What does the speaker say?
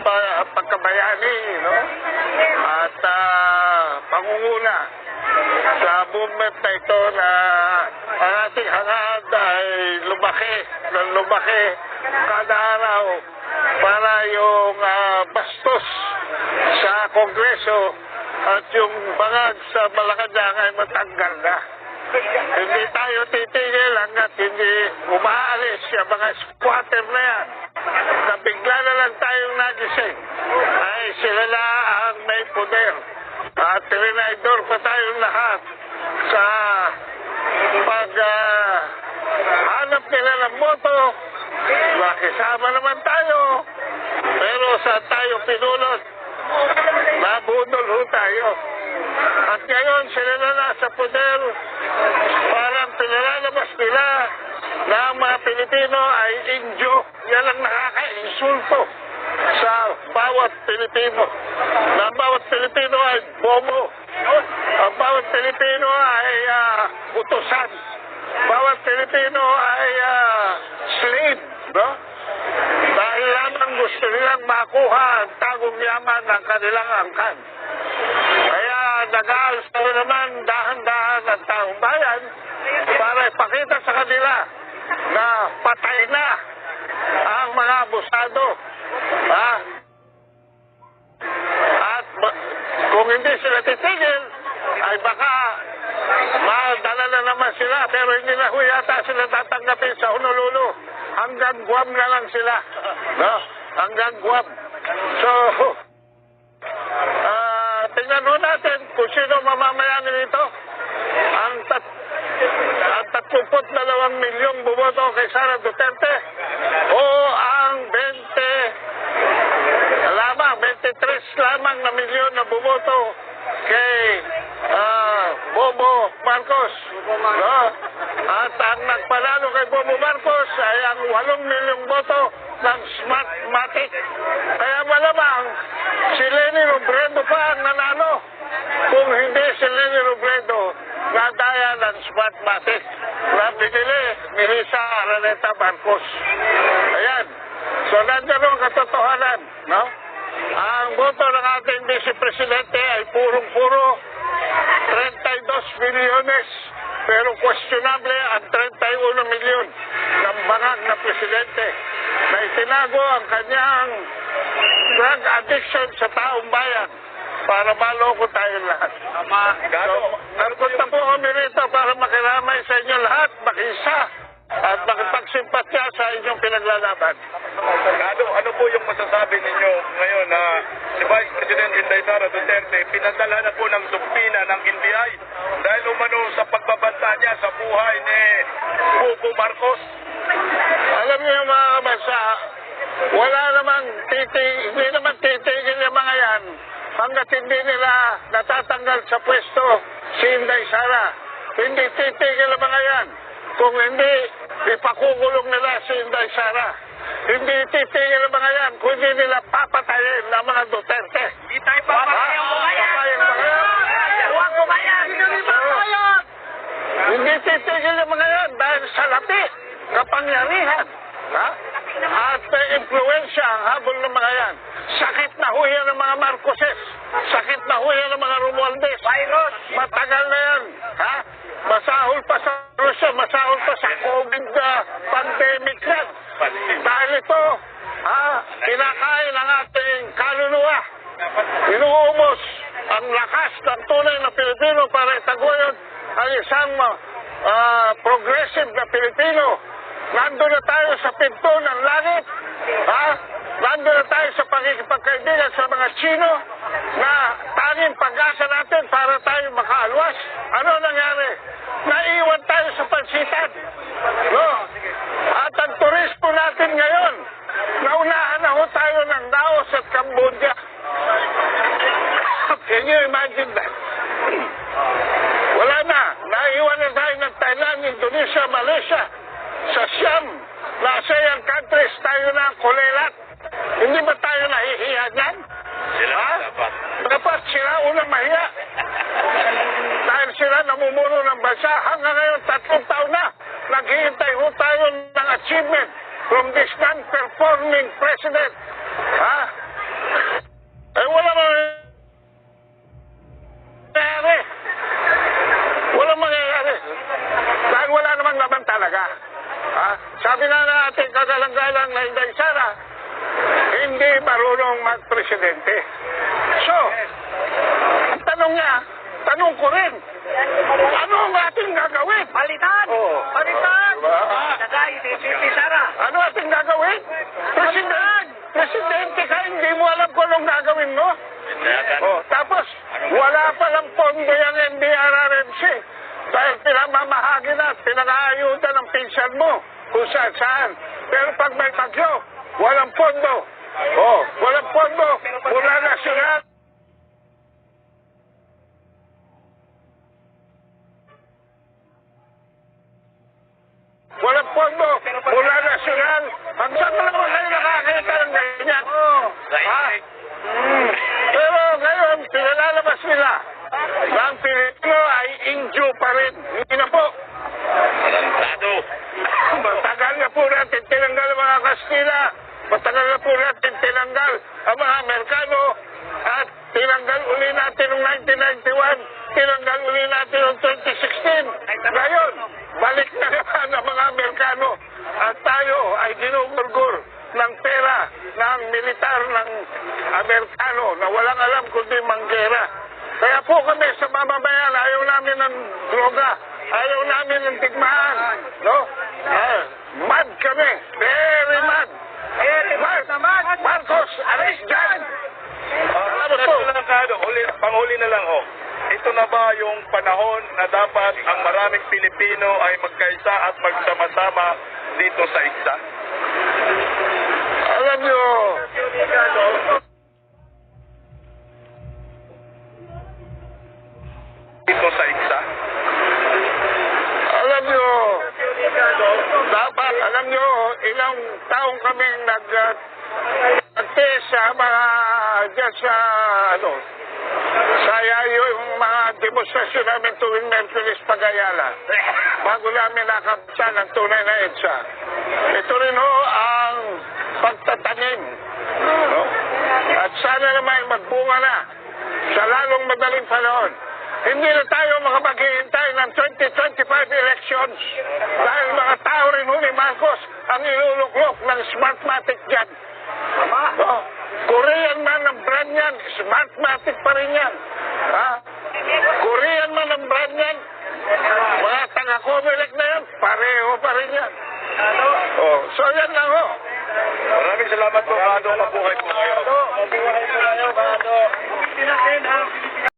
pagkabayani, no? At pangunguna sa movement na ito na ang ating hangad ay lumaki kada araw para yung bastos sa Kongreso at yung bangag sa Malacanang ay matanggal na. Hindi tayo titigil hanggat hindi umaalis yung mga squatter na yan na bigla na lang tayong nagising ay sila na ang may poder at trinidor pa tayong lahat sa hanap nila ng boto. Makisama naman tayo pero sa tayo pinulot nabudol ho tayo. At ngayon sila na nasa poder, parang pinalalabas nila na ang mga Pilipino ay Indyo. Yan ang nakaka-insulto sa bawat Pilipino. Na ang bawat Pilipino ay bobo. Ang bawat Pilipino ay utusan. Bawat Pilipino ay slave. No? Dahil lamang gusto nilang makuha ang tagong yaman ng kanilang angkan. Kaya nag-aalis na naman dahan-dahan ang taong bayan para ipakita sa kanila na patay na ang mga abusado. At kung hindi sila titigil, ay baka madala na naman sila, pero hindi na yata sila tatanggapin sa Honolulu. Hanggang Guam na lang sila. No? Hanggang Guam. So, tingnan ho natin kung sino mamamayani nito. Ang 32 milyong bumoto kay Sara Duterte o ang 23 lamang na milyon na bumoto kay Bobo Marcos. No? At ang nagpanalo kay Bobo Marcos ay ang 8 milyong boto ng Smartmatic. Kaya malamang si Leni Robredo pa ang nanalo. Kung hindi si Leni Robredo, nadaya ng Smartmatic na binili ni Risa Araneta Marcos. Ayan. So nandiyan ang katotohanan. No? Ang boto ng ating Vice Presidente ay purong-puro 32 milyones. Pero questionable ang 31 milyon ng bangag na presidente na itinago ang kanyang drug addiction sa taong bayan para maloko tayong lahat. So, nagpunta po kami rito para makiramay sa inyo lahat, makisa at makipagsimpatya sa inyong pinaglalaban. Ano po yung masasabi ninyo ngayon na si Vice President Inday Sara Duterte pinadala na po ng sumpina ng NBI dahil umano sa pagbabanta niya sa buhay ni Bobo Marcos? Alam niyo mga kabansa, wala namang hindi naman titigil yung mga yan hanggat hindi nila natatanggal sa pwesto si Inday Sara. Hindi titigil ang mga yan kung hindi ipakukulong nila si Inday Sara. Hindi titigil ang mga yan kung hindi nila papatayin ng mga Duterte. Hindi tayo papatayin ang mga yan. Huwag mo ba yan? Hindi titigil ang mga yan dahil sa lapi, kapangyarihan. At influensya ang habol ng mga yan. Sakit na ho yan ng mga Marcoses. Sakit na ho yan ng mga Romualdez. Virus. Matagal na yan. Masahol pa sa Russia, masahol pa sa COVID pandemic yan. Dahil ito, kinakain ang ating kaluluwa. Inuubos ang lakas ng tunay na Pilipino para itaguyod ang isang progressive na Pilipino. Nandun na tayo sa pinto ng langit. Nandun na tayo sa pakikipagkaibigan sa mga Chino na tanging pag-asa natin para tayo makaalwas. Ano nangyari? Naiwan tayo sa pansitan. No? At ang turismo natin ngayon, naunahan na ho tayo ng Laos at Cambodia. Can you imagine that? Wala na. Naiwan na tayo ng Thailand, Indonesia, Malaysia. Sa Siam, na ASEAN countries, tayo na kulilat. Hindi ba tayo nahihiya dyan? Sila dapat. Dapat sila unang mahiya. Dahil sila namumuno ng bansa. Hanggang ngayon, 3 taon na. Naghihintay ho tayo ng achievement from this non-performing president. marunong magpresidente. So, ang tanong niya, tanong ko rin, ano ang ating gagawin? Palitan! Oo. Palitan! Diba? Tagay, si Sara. Ano ating gagawin? Presidente ka, hindi mo alam kung anong gagawin mo? Oh, tapos, wala palang pondo yung NDRRMC. Dahil pinamamahagi na, pinag-aayudan ng pinsan mo kung saan. Pero pag may bagyo, walang pondo. Oh, walang pondo. Mula nasyonal. Walang pondo. Mula nasyonal. Hanggang na naman kayo nakakita ng ganyan. Ha? Pero ngayon, pinalalabas nila na ang Pilipino ay inju pa rin. Hindi na po. Matagal na po natin tinanggal ang mga Kastila. Matagal na po natin tinanggal ang mga Amerikano. At tinanggal uli natin noong 1991. Tinanggal uli natin noong 2016. Ngayon, balik na naman ang mga Amerikano. At tayo ay ginugurgur ng pera ng militar ng Amerikano na walang alam kundi manggera. Kaya po kami sa mamamayan, ayaw namin ng droga, ayaw namin ng digmaan. No? Mad kami. Very mad. Very mad. Marcos, alis dyan! Panghuli na lang ho. Ito na ba yung panahon na dapat ang maraming Pilipino ay magkaisa at magsama-sama dito sa isa? Alam nyo, Dito sa isa? alam nyo, dapat, alam nyo, ilang taong kaming nag-test sa mga, dyan sa, saya yung mga demonstrasyon namin tuwing Merkulis Pagayala. Bago namin nakapsa ng tunay na EDSA. Ito rin ho ang pagtatanim. No? At sana naman magbunga na sa lalong madaling panahon. Hindi na tayo makapaghihintay ng 2025 elections dahil mga tao rin ho ni Marcos ang iluluklok ng Smartmatic dyan. No? Korean man ang brand yan, Smartmatic pa rin yan. Ha? Korean man ang brand yan, mga taga-Comelec na yan, pareho pa rin yan. Oh, so yan lang ho. Maraming salamat po. Maraming po kayo.